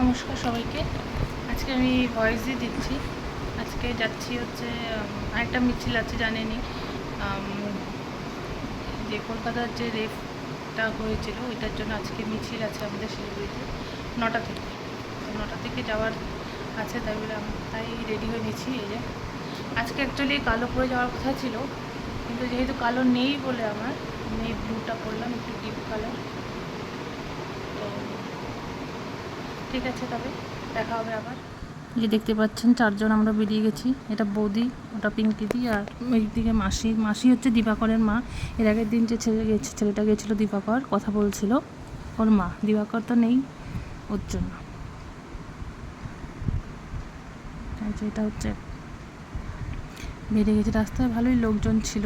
নমস্কার সবাইকে। আজকে আমি ভয়েস দিয়ে দিচ্ছি। আজকে যাচ্ছি হচ্ছে আরেকটা মিছিল আছে, জানেনই যে কলকাতার যে রেপটা হয়েছিল ওইটার জন্য আজকে মিছিল আছে আমাদের শিলিগুড়িতে 9টা থেকে। 9টা থেকে যাওয়ার আছে, তাই বলে তাই রেডি হয়ে নিয়েছি। এই যে আজকে অ্যাকচুয়ালি কালো পরে যাওয়ার কথা ছিল, কিন্তু যেহেতু কালো নেই বলে আমার নেই, ব্লুটা পরলাম, একটু ডিপ কালার। তো ঠিক আছে, তবে দেখা হবে আবার। যে দেখতে পাচ্ছেন 4 জন আমরা বেরিয়ে গেছি। এটা বৌদি, ওটা পিঙ্কিদি, আর এইদিকে মাসি। মাসি হচ্ছে দিবাকরের মা। এর আগের দিন যে ছেলেটা গেছিলো দিবাকর, কথা বলছিল, ওর মা। দিবাকর তো নেই, ওর জন্য। এটা হচ্ছে বেরিয়ে গেছে, রাস্তায় ভালোই লোকজন ছিল।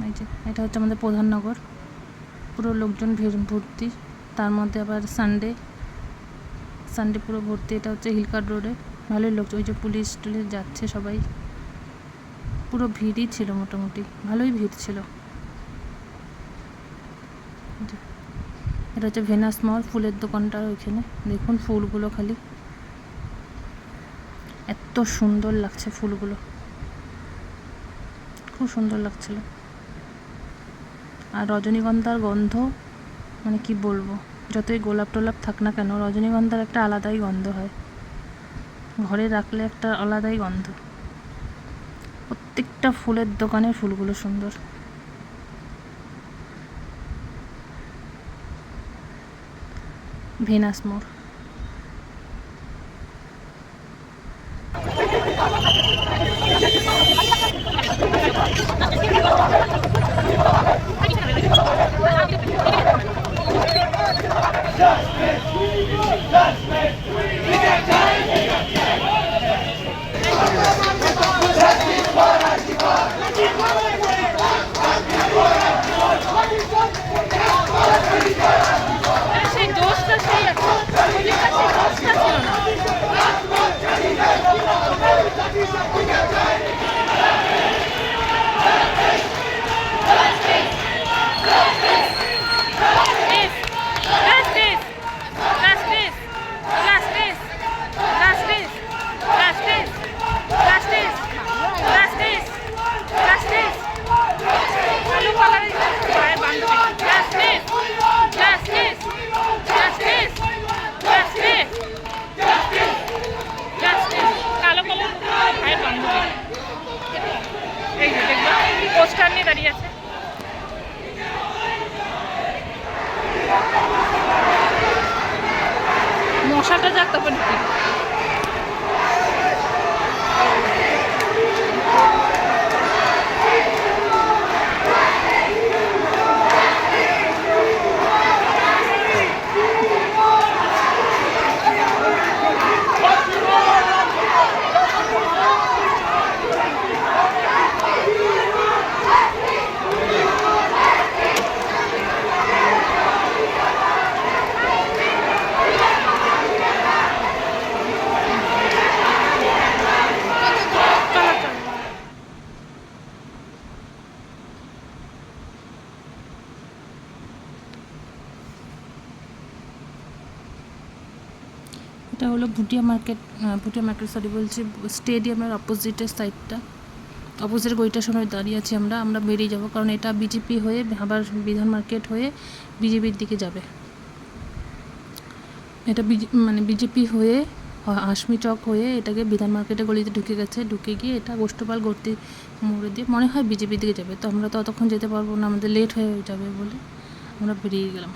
এই যে এটা হচ্ছে আমাদের প্রধাননগর, পুরো লোকজন ভর্তি। তার মধ্যে আবার সানডে পুরো ভর্তি। এটা হচ্ছে হিলকার্ট রোডে, ভালোই লোক। ওই যে পুলিশ টুলিশ যাচ্ছে, সবাই পুরো ভিড়ই ছিল, মোটামুটি ভালোই ভিড় ছিল। এটা হচ্ছে ভেনাস মল, ফুলের দোকানটা ওইখানে। দেখুন ফুলগুলো, খালি এত সুন্দর লাগছে ফুলগুলো, খুব সুন্দর লাগছিল। আর রজনীগন্ধার গন্ধ, মানে কি বলবো, যতই গোলাপ টোলাপ থাক না কেন, রজনীগন্ধার একটা আলাদাই গন্ধ হয়, ঘরে রাখলে একটা আলাদাই গন্ধ। প্রত্যেকটা ফুলের দোকানের ফুলগুলো সুন্দর। ভেনাস মোড়। সেই জোশটা সেই জোশটা ছিল না। পোস্টার নিয়ে দাঁড়িয়ে আছে। মশাটা যাক, তারপর এটা হলো ভুটিয়া মার্কেট সরি বলছি, স্টেডিয়ামের অপোজিটের সাইডটা, অপোজিট গইটার সময় দাঁড়িয়ে আছি আমরা বেরিয়ে যাব, কারণ এটা বিজেপি হয়ে আবার বিধান মার্কেট হয়ে বিজেপির দিকে যাবে। এটা বিজেপি হয়ে হাসমি চক হয়ে এটাকে বিধান মার্কেটে গলিতে ঢুকে গেছে, ঢুকে গিয়ে এটা গোষ্ঠপাল গর্তি মোড়ে দিয়ে মনে হয় বিজেপির দিকে যাবে। তো আমরা ততক্ষণ যেতে পারবো না, আমাদের লেট হয়ে যাবে বলে আমরা বেরিয়ে গেলাম।